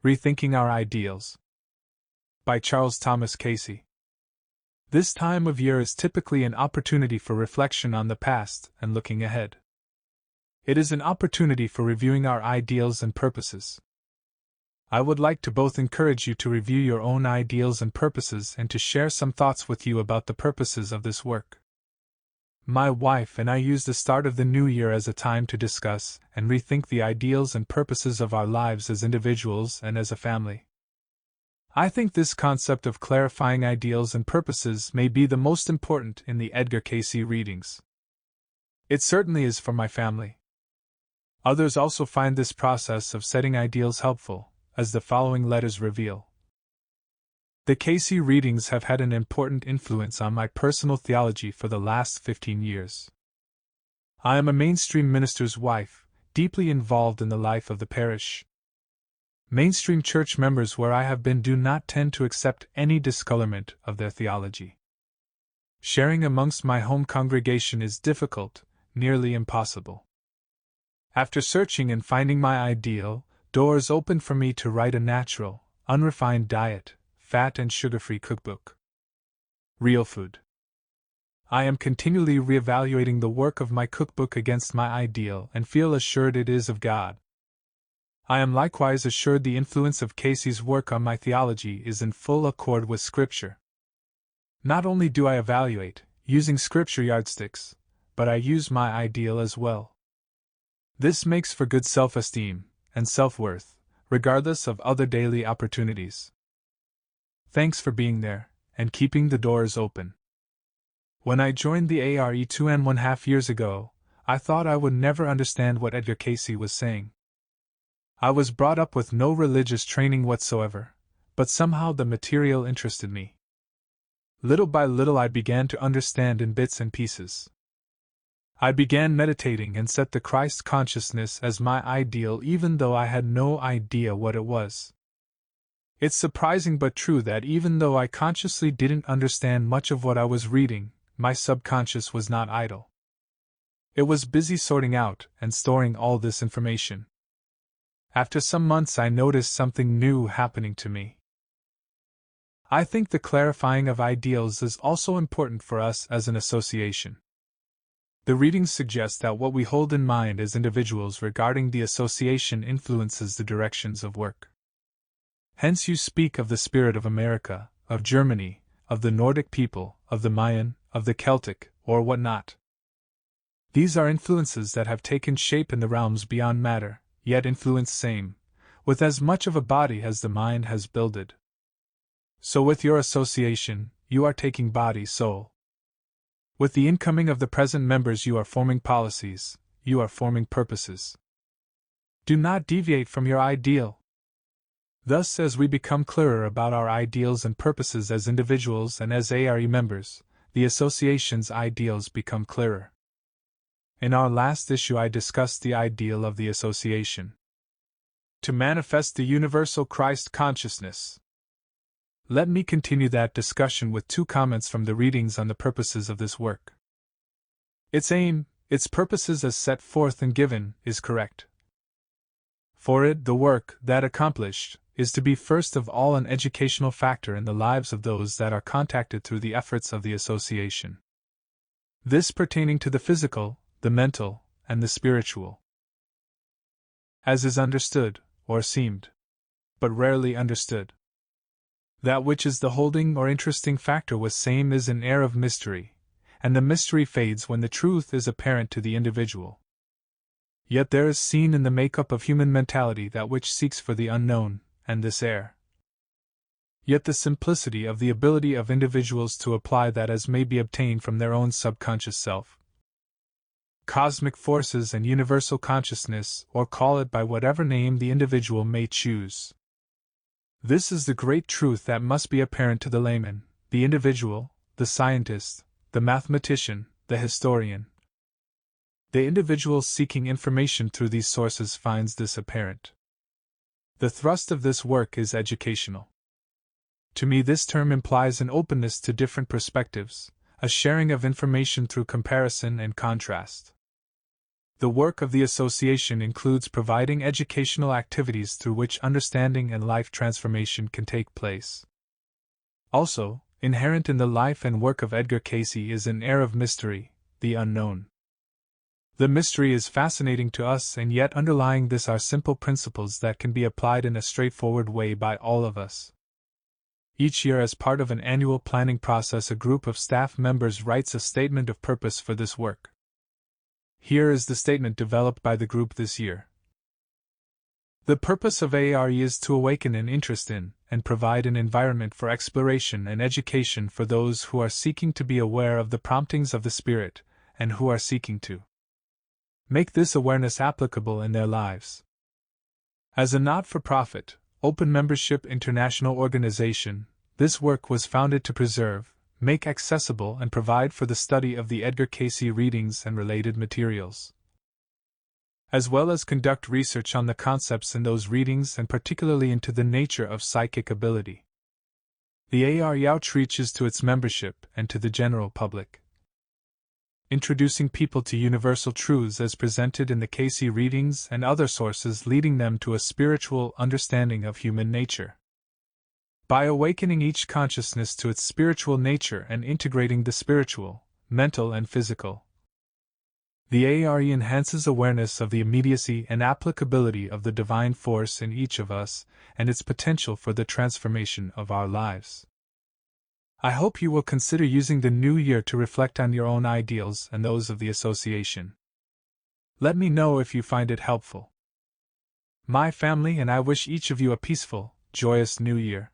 Rethinking Our Ideals by Charles Thomas Casey. This time of year is typically an opportunity for reflection on the past and looking ahead. It is an opportunity for reviewing our ideals and purposes. I would like to both encourage you to review your own ideals and purposes and to share some thoughts with you about the purposes of this work. My wife and I use the start of the new year as a time to discuss and rethink the ideals and purposes of our lives as individuals and as a family. I think this concept of clarifying ideals and purposes may be the most important in the Edgar Cayce readings. It certainly is for my family. Others also find this process of setting ideals helpful, as the following letters reveal. The Cayce readings have had an important influence on my personal theology for the last 15 years. I am a mainstream minister's wife, deeply involved in the life of the parish. Mainstream church members where I have been do not tend to accept any discolorment of their theology. Sharing amongst my home congregation is difficult, nearly impossible. After searching and finding my ideal, doors opened for me to write a natural, unrefined diet, fat and sugar-free cookbook. Real food. I am continually reevaluating the work of my cookbook against my ideal and feel assured it is of God. I am likewise assured the influence of Cayce's work on my theology is in full accord with Scripture. Not only do I evaluate, using Scripture yardsticks, but I use my ideal as well. This makes for good self-esteem and self-worth, regardless of other daily opportunities. Thanks for being there, and keeping the doors open. When I joined the ARE 2.5 years ago, I thought I would never understand what Edgar Cayce was saying. I was brought up with no religious training whatsoever, but somehow the material interested me. Little by little I began to understand in bits and pieces. I began meditating and set the Christ consciousness as my ideal even though I had no idea what it was. It's surprising but true that even though I consciously didn't understand much of what I was reading, my subconscious was not idle. It was busy sorting out and storing all this information. After some months I noticed something new happening to me. I think the clarifying of ideals is also important for us as an association. The readings suggest that what we hold in mind as individuals regarding the association influences the directions of work. Hence you speak of the spirit of America, of Germany, of the Nordic people, of the Mayan, of the Celtic, or what not. These are influences that have taken shape in the realms beyond matter, yet influence same, with as much of a body as the mind has builded. So with your association, you are taking body, soul. With the incoming of the present members you are forming policies, you are forming purposes. Do not deviate from your ideal. Thus, as we become clearer about our ideals and purposes as individuals and as ARE members, the association's ideals become clearer. In our last issue I discussed the ideal of the association: to manifest the universal Christ consciousness. Let me continue that discussion with 2 comments from the readings on the purposes of this work. Its aim, its purposes as set forth and given, is correct. For it, the work, that accomplished, is to be first of all an educational factor in the lives of those that are contacted through the efforts of the association. This pertaining to the physical, the mental, and the spiritual. As is understood, or seemed, but rarely understood. That which is the holding or interesting factor with same is an air of mystery, and the mystery fades when the truth is apparent to the individual. Yet there is seen in the makeup of human mentality that which seeks for the unknown, and this air. Yet the simplicity of the ability of individuals to apply that as may be obtained from their own subconscious self. Cosmic forces and universal consciousness, or call it by whatever name the individual may choose. This is the great truth that must be apparent to the layman, the individual, the scientist, the mathematician, the historian. The individual seeking information through these sources finds this apparent. The thrust of this work is educational. To me, this term implies an openness to different perspectives, a sharing of information through comparison and contrast. The work of the association includes providing educational activities through which understanding and life transformation can take place. Also, inherent in the life and work of Edgar Cayce is an air of mystery, the unknown. The mystery is fascinating to us, and yet underlying this are simple principles that can be applied in a straightforward way by all of us. Each year, as part of an annual planning process, a group of staff members writes a statement of purpose for this work. Here is the statement developed by the group this year. The purpose of ARE is to awaken an interest in, and provide an environment for exploration and education for those who are seeking to be aware of the promptings of the Spirit, and who are seeking to make this awareness applicable in their lives. As a not-for-profit, open membership international organization, this work was founded to preserve, make accessible, and provide for the study of the Edgar Cayce readings and related materials, as well as conduct research on the concepts in those readings and particularly into the nature of psychic ability. The ARE outreaches to its membership and to the general public, introducing people to universal truths as presented in the Cayce readings and other sources, leading them to a spiritual understanding of human nature. By awakening each consciousness to its spiritual nature and integrating the spiritual, mental, and physical, the ARE enhances awareness of the immediacy and applicability of the divine force in each of us and its potential for the transformation of our lives. I hope you will consider using the new year to reflect on your own ideals and those of the association. Let me know if you find it helpful. My family and I wish each of you a peaceful, joyous new year.